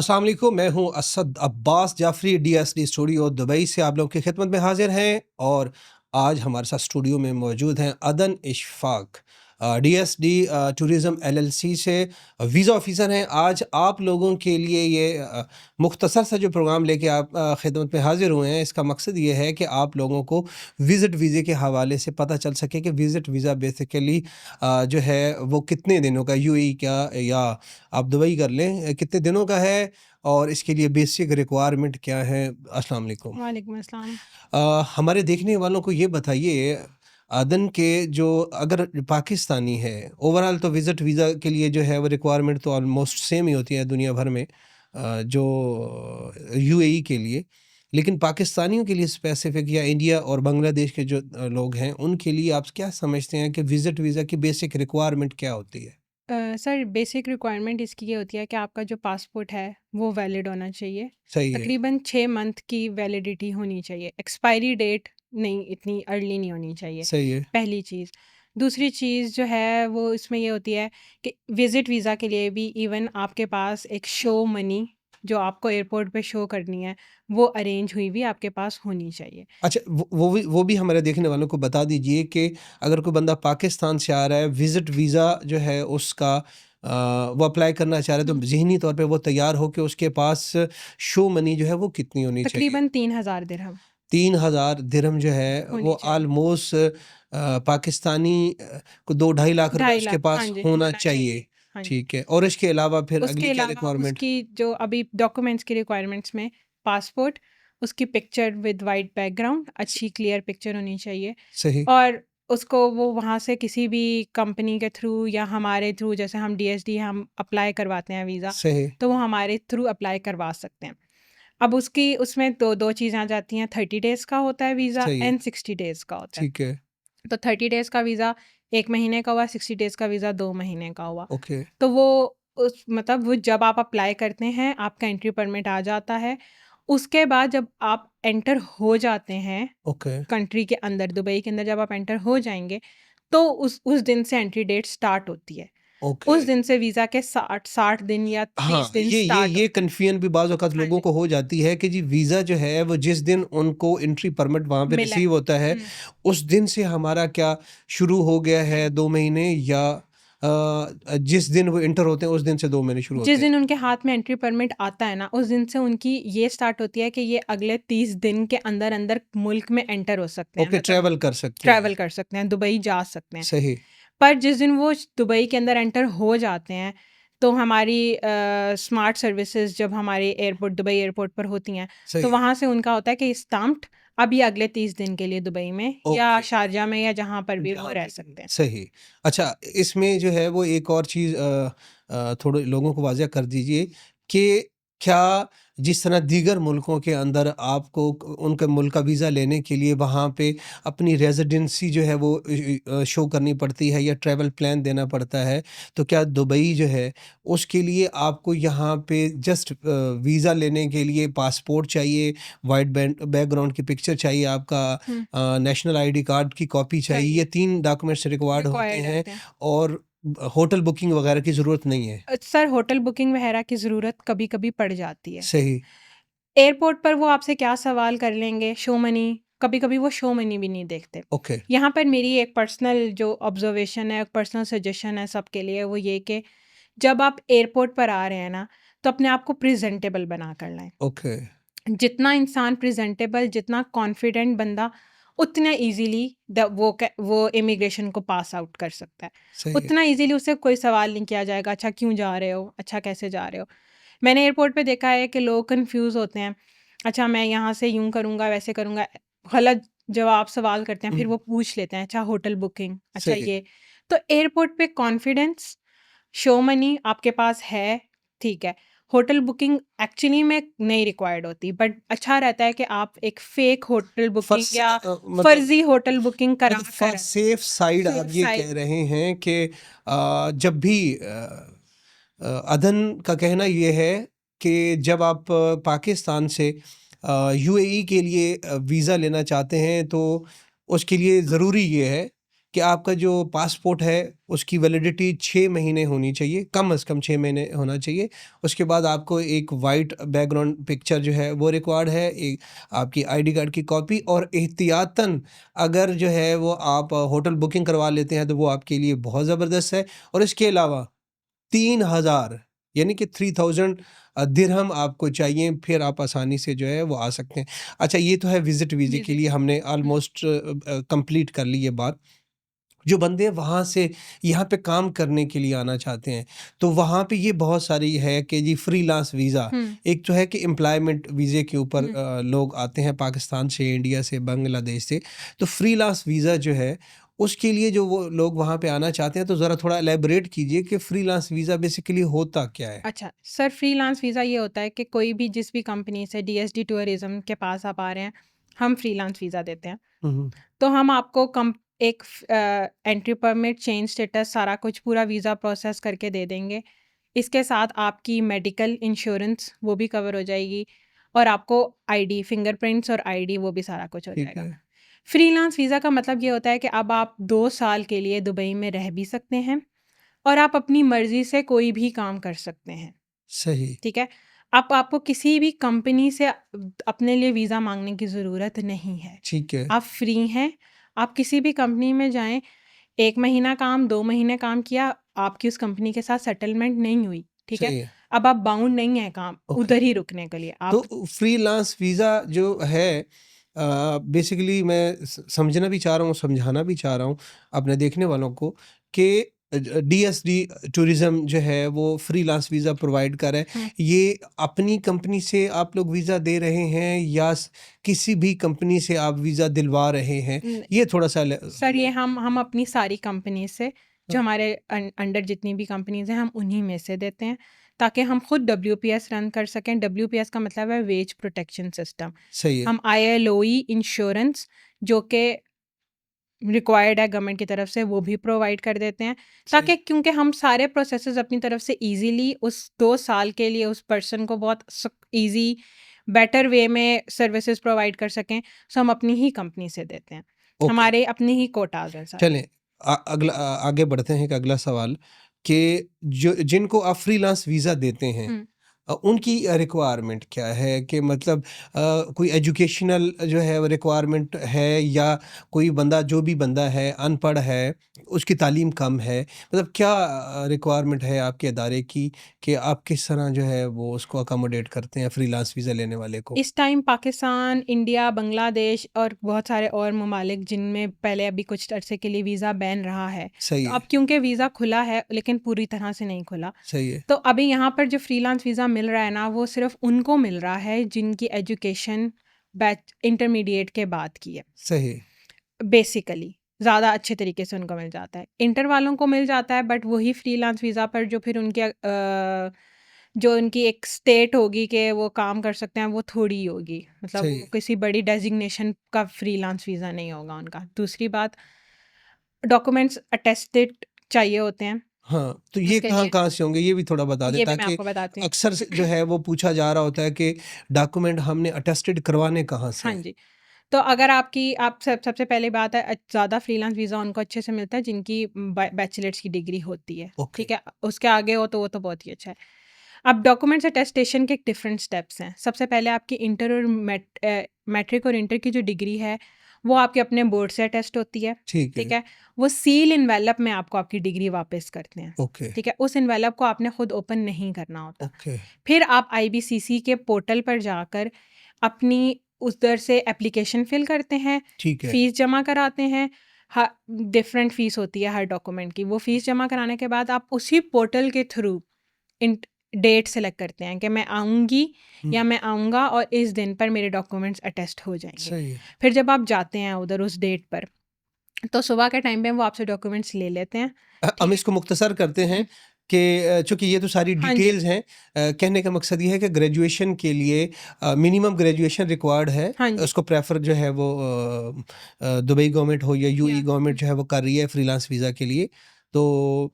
अस्सलाम वालेकुम, मैं हूं Asad Abbas Jafri. DSD studio Dubai से आप लोगों की खिदमत में हाजिर हैं और आज हमारे साथ स्टूडियो में मौजूद हैं अदन इशफाक, डीएसडी टूरिज़म एलएलसी से वीज़ा ऑफिसर हैं। आज आप लोगों के लिए ये मुख्तसर सा जो प्रोग्राम लेके आप खिदमत में हाजिर हुए हैं, इसका मकसद ये है कि आप लोगों को विज़िट वीज़े के हवाले से पता चल सके कि विज़िट वीज़ा बेसिकली जो है वो कितने दिनों का, यूएई का या आप दुबई कर लें, कितने दिनों का है और इसके लिए बेसिक रिक्वायरमेंट क्या है। अस्सलाम वालेकुम। वालेकुम अस्सलाम। हमारे देखने वालों को ये बताइए, अदन के जो अगर पाकिस्तानी है, ओवरऑल तो विज़िट वीज़ा के लिए जो है वो रिक्वायरमेंट तो ऑलमोस्ट सेम ही होती है दुनिया भर में, जो यूएई के लिए, लेकिन पाकिस्तानियों के लिए स्पेसिफिक या इंडिया और बांग्लादेश के जो लोग हैं उनके लिए आप क्या समझते हैं कि विज़िट वीज़ा की बेसिक रिक्वायरमेंट क्या होती है? सर बेसिक रिक्वायरमेंट इसकी ये होती है कि आपका जो पासपोर्ट है वो वैलिड होना चाहिए। सही है। तकरीबन 6 मंथ की वैलिडिटी होनी चाहिए। एक्सपायरी डेट नहीं, इतनी अर्ली नहीं होनी चाहिए, सही है। पहली चीज़। दूसरी चीज़ जो है वो इसमें ये होती है कि विज़िट वीज़ा के लिए भी इवन आपके पास एक शो मनी जो आपको एयरपोर्ट पे शो करनी है, वो अरेंज हुई भी आपके पास होनी चाहिए। अच्छा, वो भी हमारे देखने वालों को बता दीजिए कि अगर कोई बंदा पाकिस्तान से आ रहा है, विज़िट वीज़ा जो है उसका वो अप्लाई करना चाह रहा है, हुँ। तो ज़हनी तौर पे वो तैयार हो कि उसके पास शो मनी जो है वो कितनी होनी चाहिए? तकरीबन 3000 दिरहम 3000 दिरहम जो है वो होनी चाहिए। ऑलमोस्ट पाकिस्तानी को 2 ढाई लाख रुपए 2.5 उसके लाख, हाँ पास जी, होना होना चाहिए। चाहिए। हाँ जी। ठीक है, और इसके अलावा फिर उसके अगली क्या अलावा रिक्वायरमेंट? उसकी जो अभी डॉक्यूमेंट्स की रिक्वायरमेंट्स में पासपोर्ट, उसकी पिक्चर विद वाइट बैकग्राउंड, अच्छी क्लियर पिक्चर होनी चाहिए सही। और उसको वो वहाँ से किसी भी कंपनी के थ्रू या हमारे थ्रू, जैसे हम डीएसडी हम अप्लाई करवाते हैं वीज़ा, सही। तो वो हमारे थ्रू अप्लाई करवा सकते हैं। अब उसकी उसमें दो चीज़ें आ जाती हैं, 30 डेज़ का होता है वीज़ा सही है। एंड 60 डेज़ का होता है। ठीक है। तो 30 डेज़ का वीज़ा 1 महीने का हुआ, 60 डेज़ का वीज़ा 2 महीने का हुआ। ओके। तो वो उस मतलब वो जब आप अप्लाई करते हैं, आपका एंट्री परमिट आ जाता है। उसके बाद जब आप एंटर हो जाते हैं ओके। कंट्री के अंदर, दुबई के अंदर जब आप एंटर हो जाएँगे, तो उस दिन से एंट्री डेट स्टार्ट होती है। ओके। उस दिन से वीज़ा के 60 दिन या 30 हाँ, दिन ये स्टार्ट ये होते हैं। कन्फ्यूजन भी बाज़ औक़ात हाँ लोगों जी, को हो जाती है कि जी वीज़ा जो है वो जिस दिन उनको एंट्री परमिट वहाँ पे मिला रिसीव है। होता है, हुँ, उस दिन से हमारा क्या शुरू हो गया है हुँ। 2 महीने, या जिस दिन वो एंटर होते हैं उस दिन से 2 महीने शुरू जिस होते हैं? दिन उनके हाथ में एंट्री परमिट आता है ना, उस दिन से उनकी ये स्टार्ट होती है कि ये अगले 30 दिन के अंदर-अंदर मुल्क में एंटर हो सकते हैं, ओके, मतलब ट्रैवल कर सकते हैं। ट्रैवल कर सकते हैं, दुबई जा सकते हैं। सही। पर जिस दिन वो दुबई के अंदर एंटर हो जाते हैं, तो हमारी स्मार्ट सर्विसेज़ जब हमारे एयरपोर्ट, दुबई एयरपोर्ट पर होती हैं, तो सही। वहाँ से उनका होता है कि स्टाम्प्ड, अब ये अगले 30 दिन के लिए दुबई में या ओके। शारजाह में या जहाँ पर भी वो जहाँ रह पे भी। सकते हैं। सही। अच्छा, इसमें जो है वो एक और चीज़ थोड़े लोगों को वाज़ह कर दीजिए कि क्या जिस तरह दीगर मुल्कों के अंदर आपको उनके मुल्क का वीज़ा लेने के लिए वहाँ पे अपनी रेज़िडेंसी जो है वो शो करनी पड़ती है या ट्रैवल प्लान देना पड़ता है, तो क्या दुबई जो है उसके लिए आपको यहाँ पे जस्ट वीज़ा लेने के लिए पासपोर्ट चाहिए, वाइट बैकग्राउंड की पिक्चर चाहिए, आपका हुँ, नेशनल आईडी कार्ड की कॉपी चाहिए, चाहिए, ये 3 डॉक्यूमेंट्स रिक्वायर्ड होते रिक्वायर्ड हैं रहते हैं। और होटल बुकिंग वगैरह की ज़रूरत नहीं है? सर होटल बुकिंग वगैरह की ज़रूरत कभी-कभी पड़ जाती है। सही। एयरपोर्ट पर वो आपसे क्या सवाल कर लेंगे, शो मनी, कभी-कभी वो शो मनी भी नहीं देखते। ओके। यहाँ पर मेरी एक पर्सनल जो ऑब्ज़र्वेशन है, पर्सनल सजेशन है सबके लिए, वो ये कि जब आप एयरपोर्ट पर आ रहे हैं ना, तो अपने आप को प्रेज़ेंटेबल बना कर लाएँ। ओके। जितना इंसान प्रेज़ेंटेबल, जितना कॉन्फिडेंट बंदा, उतना ईज़िली वो इमिग्रेशन को पास आउट कर सकता है। सही है। उतना ईज़िली उससे कोई सवाल नहीं किया जाएगा, अच्छा क्यों जा रहे हो? अच्छा कैसे जा रहे हो? मैंने एयरपोर्ट पे देखा है कि लोग कन्फ्यूज़ होते हैं, अच्छा मैं यहाँ से यूँ करूँगा, वैसे करूँगा, गलत जवाब सवाल करते हैं, हुँ, फिर वो पूछ लेते हैं, अच्छा होटल बुकिंग, अच्छा सही। ये। तो एयरपोर्ट पे कॉन्फिडेंस, शो मनी आपके पास है, ठीक है। होटल बुकिंग एक्चुअली में नहीं रिक्वायर्ड होती, बट अच्छा रहता है कि आप एक फ़ेक होटल बुकिंग फर्स्ट या मतलब फ़र्ज़ी होटल बुकिंग करा मतलब कर सेफ साइड आप सेफ ये साइड। कह रहे हैं कि जब भी अदन का कहना ये है कि जब आप पाकिस्तान से यूएई के लिए वीज़ा लेना चाहते हैं तो उसके लिए ज़रूरी ये है कि आपका जो पासपोर्ट है उसकी वैलिडिटी 6 महीने होनी चाहिए, कम से कम 6 महीने होना चाहिए। उसके बाद आपको एक वाइट बैकग्राउंड पिक्चर जो है वो रिक्वायर्ड है, एक आपकी आईडी कार्ड की कॉपी, और एहतियातन अगर जो है वो आप होटल बुकिंग करवा लेते हैं तो वो आपके लिए बहुत ज़बरदस्त है। और इसके अलावा 3000 यानी कि 3000 दिरहम आपको चाहिए, फिर आप आसानी से जो है वो आ सकते हैं। अच्छा, ये तो है विज़िट वीज़े के विजिट लिए, हमने वीज़ा। ऑलमोस्ट कंप्लीट कर ली ये बात। जो बंदे वहाँ से यहाँ पे काम करने के लिए आना चाहते हैं, तो वहाँ पे ये बहुत सारी है कि जी फ्रीलांस वीज़ा, हुँ, एक तो है कि एम्प्लॉयमेंट वीज़े के ऊपर हुँ। लोग आते हैं पाकिस्तान से, इंडिया से, बांग्लादेश से। तो फ्रीलांस वीज़ा जो है, उसके लिए जो वो लोग वहाँ पे आना चाहते हैं, तो ज़रा थोड़ा एलैबोरेट कीजिए कि फ्रीलांस वीज़ा बेसिकली होता क्या है? अच्छा, सर फ्रीलांस वीज़ा ये होता है कि कोई भी जिस भी कंपनी से डीएसडी टूरिज़्म के पास आप आ रहे हैं, हम फ्रीलांस वीज़ा देते हैं। हुँ, हुँ। तो हम आपको एक एंट्री परमिट, चेंज स्टेटस, सारा कुछ पूरा वीज़ा प्रोसेस करके दे देंगे। इसके साथ आपकी मेडिकल इंश्योरेंस वो भी कवर हो जाएगी, और आपको आईडी, फिंगरप्रिंट्स और आईडी वो भी सारा कुछ हो ठीक जाएगा। है। फ्रीलांस वीज़ा का मतलब ये होता है कि अब आप 2 साल के लिए दुबई में रह भी सकते हैं, और आप अपनी मर्ज़ी से कोई भी काम कर सकते हैं, सही, ठीक है? आपको किसी भी कंपनी से अपने लिए वीज़ा माँगने की ज़रूरत नहीं है। ठीक है, आप फ्री हैं, आप किसी भी कंपनी में जाएँ, 1 महीना काम, 2 महीने काम किया, आपकी उस कंपनी के साथ सेटलमेंट नहीं हुई, ठीक है? सही है। अब आप बाउंड नहीं हैं काम ओके। उधर ही रुकने के लिए। आप तो फ्रीलांस वीज़ा जो है, बेसिकली मैं समझना भी चाह रहा हूँ, समझाना भी चाह रहा हूँ अपने देखने वालों को कि डीएसडी टूरिज़्म जो है वो फ्रीलांस वीज़ा प्रोवाइड कर रहा है। हुँ, ये अपनी कंपनी से आप लोग वीज़ा दे रहे हैं या किसी भी कंपनी से आप वीज़ा दिलवा रहे हैं? न ये थोड़ा-सा सर ये हम अपनी सारी कंपनी से, जो हमारे अंडर जितनी भी कंपनीज़ हैं, हम उन्हीं में से देते हैं, ताकि हम खुद डब्ल्यूपीएस रन कर सकें। डब्ल्यूपीएस का मतलब है वेज प्रोटेक्शन सिस्टम। सही है, हम आईएलओई इंश्योरेंस, जो कि रिक्वायर्ड है गवर्नमेंट की तरफ से, वो भी प्रोवाइड कर देते हैं, सही ताकि क्योंकि हम सारे प्रोसेसेस अपनी तरफ से इजीली उस 2 साल के लिए उस पर्सन को बहुत ईजी बेटर वे में सर्विसेज प्रोवाइड कर सकें, सो हम अपनी ही कंपनी से देते हैं। ओके। हमारे अपने ही कोटाज हैं सारे। चलें, आगे बढ़ते हैं। एक अगला सवाल कि जो जिनको आप फ्रीलांस वीज़ा देते हैं, हुँ। उनकी रिक्वायरमेंट क्या है? कि मतलब कोई एजुकेशनल जो है रिक्वायरमेंट है, या कोई बंदा, जो भी बंदा है अनपढ़ है, उसकी तालीम कम है, मतलब क्या रिक्वायरमेंट है आपके इदारे की कि आप किस तरह जो है वो उसको अकोमोडेट करते हैं फ्रीलांस वीज़ा लेने वाले को? इस टाइम पाकिस्तान, इंडिया, बांग्लादेश और बहुत सारे और ममालिक जिनमें पहले अभी कुछ अरसे के लिए वीज़ा बैन रहा है। सही तो है, अब क्योंकि वीज़ा खुला है लेकिन पूरी तरह से नहीं खुला, सही है, तो अभी यहाँ पर जो फ्रीलांस वीज़ा मिल रहा है ना, वो सिर्फ़ उनको मिल रहा है जिनकी एजुकेशन इंटरमीडिएट के बाद की है। सही है, बेसिकली ज़्यादा अच्छे तरीके से उनको मिल जाता है। इंटर वालों को मिल जाता है, बट वही फ्रीलांस वीज़ा पर जो फिर उनके जो उनकी एक स्टेट होगी कि वो काम कर सकते हैं, वो थोड़ी होगी। मतलब सही वो है। किसी बड़ी डेज़िग्नेशन का फ्रीलांस वीज़ा नहीं होगा उनका। दूसरी बात, डॉक्यूमेंट्स अटेस्टेड चाहिए होते हैं हाँ, तो ये उसके लिए। कहाँ-कहाँ से होंगे, ये भी थोड़ा बता दें, ये भी मैं ताकि आपको बताती हूँ। अक्सर से जो है वो पूछा जा रहा होता है कि डॉक्यूमेंट हमने अटेस्टेड करवाने कहाँ से हाँ हैं? जी। तो अगर आप सबसे पहली बात है, ज़्यादा फ्रीलांस वीज़ा उनको अच्छे से मिलता है जिनकी बैचलर्स की डिग्री होती है, ओके, ठीक है? उसके आगे हो तो वो तो बहुत ही अच्छा है। अब डॉक्यूमेंट्स अटेस्टेशन के डिफरेंट स्टेप्स हैं। सबसे पहले आपकी इंटर और मैट्रिक और इंटर की जो डिग्री है, वो आपके अपने बोर्ड से अटेस्ट होती है, ठीक ठीक है, है? वो सील इनवेलप में आपको आपकी डिग्री वापस करते हैं, ओके, ठीक है? उस इनवेलप को आपने खुद ओपन नहीं करना होता। ओके, फिर आप आईबीसीसी के पोर्टल पर जाकर अपनी उधर से एप्लीकेशन फिल करते हैं, ठीक है, फ़ीस जमा कराते हैं। ह डिफरेंट फ़ीस होती है हर डॉक्यूमेंट की। वो फ़ीस जमा कराने के बाद आप उसी पोर्टल के थ्रू इंट डेट सेलेक्ट करते हैं कि मैं आऊँगी हुँ, या मैं आऊँगा और इस दिन पर मेरे डॉक्यूमेंट्स अटेस्ट हो जाएँगे। सही है। फिर जब आप जाते हैं उधर उस डेट पर, तो सुबह के टाइम पे वो आपसे डॉक्यूमेंट्स ले लेते हैं, ठीक हम है? इसको मुख्तसर करते हैं हुँ। कि चूँकि ये तो सारी हाँ जी। डिटेल्स हैं, कहने का मकसद ये है कि ग्रेजुएशन के लिए मिनिमम ग्रेजुएशन रिक्वायर्ड है। हाँ जी। उसको प्रेफ़र जो है वो दुबई गवर्नमेंट हो या यूएई या गवर्नमेंट जो है वो कर रही है फ्रीलांस वीज़ा के लिए। तो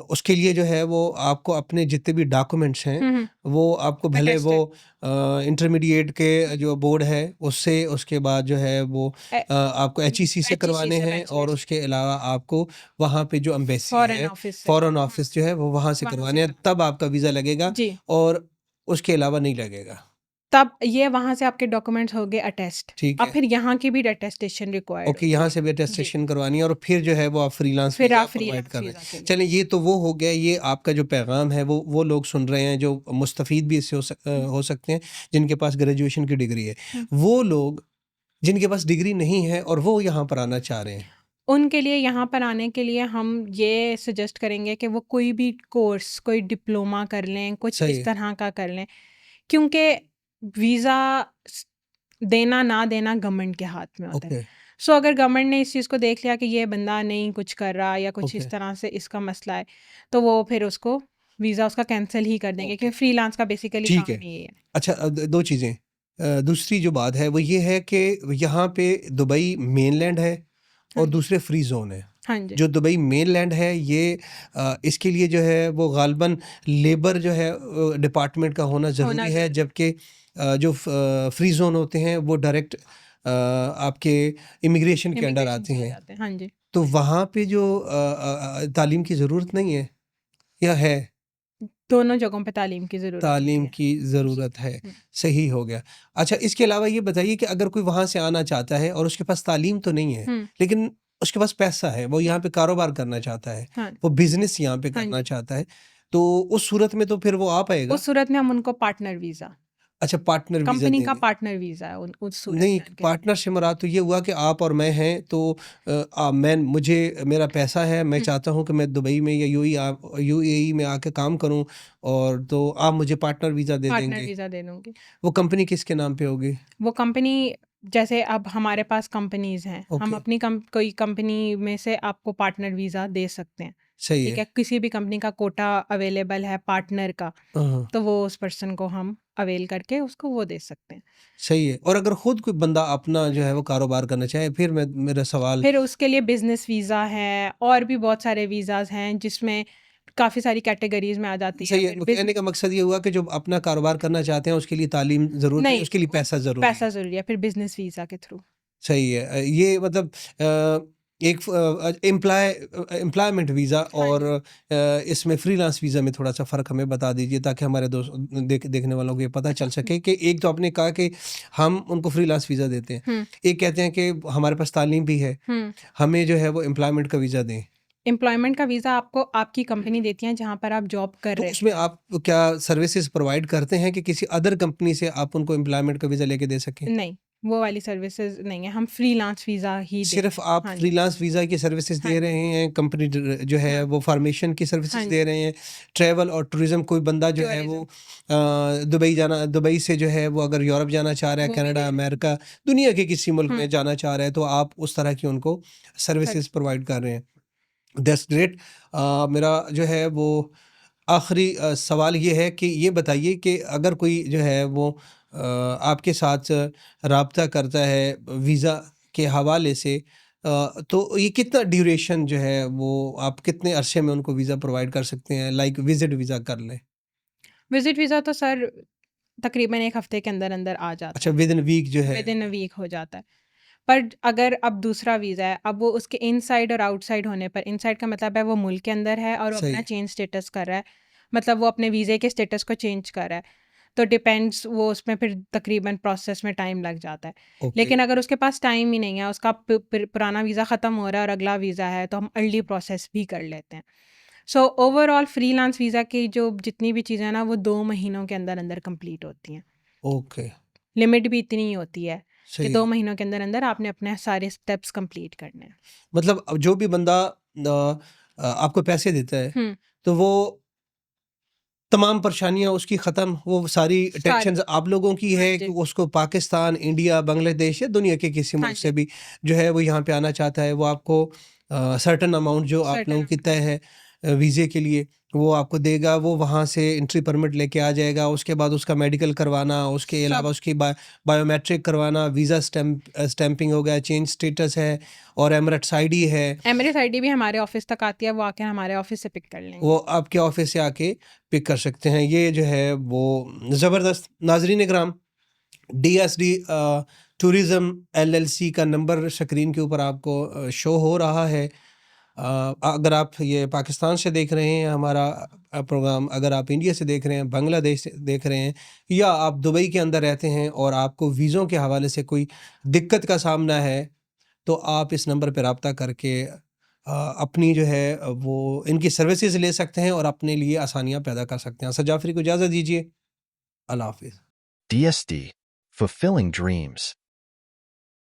उसके लिए जो है वो आपको अपने जितने भी डॉक्यूमेंट्स हैं हुँ, हुँ। वो आपको भले वो अटेस्टेड। इंटरमीडिएट के जो बोर्ड है उससे, उसके बाद जो है वो ए आपको एचईसी से एचईसी करवाने से हैं, और बैचलर्स उसके अलावा आपको वहाँ पे जो एम्बेसी फॉरेन है, ऑफिस से। फॉरेन हुँ, ऑफिस जो है वो वहाँ से वहाँ से करवाने हैं, करवाना। तब आपका वीज़ा लगेगा जी, और उसके अलावा नहीं लगेगा। तब ये वहाँ से आपके डॉक्यूमेंट्स हो गए अटेस्ट। ठीक अब है। फिर यहाँ की भी अटेस्टेशन रिक्वायर्ड ओके, होती यहाँ है। से भी जी, अटेस्टेशन करवानी है, और फिर जो है वो आप फ्रीलांस फिर वीज़ा आप प्रोवाइड फ्रीलांस कर रहे हैं। वीज़ा के लिए। चलें, ये तो वो हो गया, ये आपका जो पैगाम है वो लोग सुन रहे हैं जो मुस्तफ़ीद भी इससे हुँ, हो सकते हैं, जिनके पास ग्रेजुएशन की डिग्री है। हुँ। वो लोग जिनके पास डिग्री नहीं है और वो यहाँ पर आना चाह रहे हैं। उनके लिए यहाँ पर आने के लिए हम ये सजेस्ट करेंगे कि वो कोई भी कोर्स, कोई डिप्लोमा कर लें, कुछ सही इस है। तरह का कर लें, क्योंकि वीज़ा स देना ना देना गवर्नमेंट के हाथ में होता है। ओके, सो अगर गवर्नमेंट ने इस चीज़ को देख लिया कि ये बंदा नहीं कुछ कर रहा या कुछ ओके, इस तरह से इसका मसला है, तो वो फिर उसको वीज़ा उसका कैंसल ही कर देंगे, ओके। क्योंकि फ्रीलांस का बेसिकली ठीक काम है। ही ये है। अच्छा, 2 चीज़ें। दूसरी जो बात है वो ये है कि यहाँ पे दुबई मेनलैंड है हाँ और जी, दूसरे फ्री ज़ोन है। हाँ जी, जो दुबई मेनलैंड है ये इसके लिए जो है वो ग़ालिबन लेबर जो है डिपार्टमेंट का होना होना ज़रूरी है, ज़रूरी है। जबकि जो फ्री ज़ोन होते हैं वो डायरेक्ट आपके इमिग्रेशन के अंडर इमिग्रेशन आते से आ हैं। जाते हैं। हाँ जी। तो वहाँ पे जो तालीम की ज़रूरत नहीं है या है? दोनों जगहों पे तालीम की ज़रूरत होती तालीम है। की जी। ज़रूरत है, हुँ, सही हो गया। अच्छा, इसके अलावा ये बताइए कि अगर कोई वहाँ से आना चाहता है और उसके पास तालीम तो नहीं है, हुँ, लेकिन उसके पास पैसा है, वो हुँ, यहाँ पे कारोबार करना चाहता है, हाँ, वो बिज़नेस यहाँ पे हाँ करना जी। चाहता है, तो उस सूरत में तो फिर वो आ पाएगा? उस सूरत में हम उनको पार्टनर वीज़ा, अच्छा, पार्टनर वीज़ा कंपनी का देंगे। पार्टनर वीज़ा है उन उस सूरत नहीं, में उनके लिए। पार्टनर से मुराद तो ये हुआ कि आप और मैं हैं, तो मुझे मेरा पैसा है, मैं हुँ, चाहता हूँ कि मैं दुबई में या यूएई में आके काम करूँ, और तो आप मुझे पार्टनर वीज़ा दे पार्टनर देंगे। वीज़ा दे दूँगी। वो कंपनी किसके नाम पे होगी? वो कंपनी, जैसे अब हमारे पास कंपनीज़ हैं, हम ओके, अपनी कोई कंपनी में से आपको पार्टनर वीज़ा दे सकते हैं, सही ठीक है। है? किसी भी कंपनी का कोटा अवेलेबल है पार्टनर का, हाँ, तो वो उस पर्सन को हम अवेल करके उसको वो दे सकते हैं। सही है। और अगर खुद कोई बंदा अपना जो है वो कारोबार करना चाहे, फिर मैं मेरा सवाल। फिर उसके लिए बिज़नेस वीज़ा है और भी बहुत सारे वीज़ाज़ हैं जिसमें काफ़ी सारी कैटेगरीज़ में आ जाती है। सही है, फिर कहने का मकसद ये हुआ कि जो अपना कारोबार करना चाहते हैं उसके लिए तालीम ज़रूरत नहीं, नहीं, उसके लिए पैसा ज़रूरी पैसा है। ज़रूरी है, फिर बिज़नेस वीज़ा के थ्रू। सही है। ये मतलब एक एम्प्लॉयमेंट वीज़ा हाँ और जी। इसमें फ्रीलांस वीज़ा में थोड़ा-सा फ़र्क हमें बता दीजिए, ताकि हमारे देखने वालों को ये पता अच्छा। चल सके कि एक तो आपने कहा कि हम उनको फ्रीलांस वीज़ा देते हैं। हुँ, एक कहते हैं कि हमारे पास तालीम भी है, हुँ। हमें जो है वो एम्प्लॉयमेंट का वीज़ा दें। एम्प्लॉयमेंट का वीज़ा आपको आपकी कंपनी देती है जहाँ पर आप जॉब कर तो रहे उसमें होते हैं। आप क्या सर्विसेज़ प्रोवाइड करते हैं कि किसी अदर कंपनी से आप उनको एम्प्लॉयमेंट का वीज़ा लेके दे सकें? नहीं, वो वाली सर्विसेज़ नहीं है, हम फ्रीलांस वीज़ा ही देते सिर्फ़ हैं। आप हाँ जी, फ्रीलांस वीज़ा की सर्विसेज़ हाँ दे जी, रहे हैं, कंपनी जो है हाँ, वो फ़ॉर्मेशन की हाँ सर्विसेज़ जी, दे रहे हैं, ट्रैवल और टूरिज़्म कोई बंदा जो है वो टूरिज़्म दुबई से जो है वो अगर यूरोप जाना चाह रहा है, वो भी कनाडा, दे रहे हैं। अमेरिका, दुनिया के किसी मुल्क हुँ, में जाना चाह रहा है, तो आप उस तरह की उनको सर्विसेज़ सर्विस प्रोवाइड कर रहे हैं। That's great. मेरा जो है वो आखिरी सवाल ये है कि ये बताइए कि अगर कोई जो है वो आपके साथ राब्ता करता है वीज़ा के हवाले से, तो ये कितना ड्यूरेशन जो है वो आप कितने अरसे में उनको वीज़ा प्रोवाइड कर सकते हैं, लाइक विज़िट वीज़ा कर लें? विज़िट वीज़ा तो सर तकरीबन 1 हफ़्ते के अंदर-अंदर आ जाता अच्छा, है, विदिन वीक जो है। विदिन अ वीक हो जाता है। पर अगर अब दूसरा वीज़ा है, अब वो उसके इनसाइड और आउटसाइड होने पर, इनसाइड का मतलब है वो मुल्क के अंदर है और वो सही अपना है। चेंज स्टेटस कर रहा है, मतलब वो अपने वीज़े के स्टेटस को चेंज कर रहा है, तो डिपेंड्स, वो उसमें फिर तकरीबन प्रोसेस में टाइम लग जाता है। ओके, लेकिन अगर उसके पास टाइम ही नहीं है, उसका पुराना वीज़ा ख़त्म हो रहा है और अगला वीज़ा है, तो हम अर्ली प्रोसेस भी कर लेते हैं। सो ओवरऑल फ्रीलांस वीज़ा की जो जितनी भी चीज़ें हैं ना, वो 2 महीनों के अंदर-अंदर कंप्लीट होती हैं। ओके, लिमिट भी इतनी ही होती है कि सही 2 है। महीनों के अंदर-अंदर आपने अपने सारे स्टेप्स कंप्लीट करने हैं। मतलब अब जो भी बंदा आपको पैसे देता है, हुँ, तो वो तमाम परेशानियाँ उसकी ख़त्म, वो सारी सारी। टेंशन्स आप लोगों की हाँ है कि जी, उसको पाकिस्तान, इंडिया, बांग्लादेश या दुनिया के किसी हाँ मुल्क से जी, भी जो है वो यहाँ पे आना चाहता है, वो आपको सर्टेन अमाउंट जो आप सर्टेन लोगों की अमाउंट तय ऑफ है वीज़े के लिए, वो आपको देगा, वो वहाँ से एंट्री परमिट लेके आ जाएगा, उसके बाद उसका मेडिकल करवाना, उसके सब अलावा उसकी बायोमेट्रिक करवाना, वीज़ा स्टैंपिंग हो गया, चेंज स्टेटस है और एमिरेट्स आईडी है, एमिरेट्स आईडी भी हमारे ऑफिस तक आती है, वो आके हमारे ऑफिस से पिक कर वो लेंगे। आपके ऑफिस से आके पिक कर सकते हैं। ये जो है वो ज़बरदस्त। नाज़रीन इकराम, डीएसडी टूरिज़्म एलएलसी का नंबर स्क्रीन के ऊपर आपको शो हो रहा है। अगर आप ये पाकिस्तान से देख रहे हैं हमारा प्रोग्राम, अगर आप इंडिया से देख रहे हैं, बांग्लादेश से देख रहे हैं, या आप दुबई के अंदर रहते हैं और आपको वीज़ों के हवाले से कोई दिक्कत का सामना है, तो आप इस नंबर पे रब्ता करके अपनी जो है वो इनकी सर्विसेज ले सकते हैं और अपने लिए आसानियाँ पैदा कर सकते हैं। असद जाफ़री को इजाज़त दीजिए। अल्लाह हाफ़िज़। DSD, fulfilling dreams.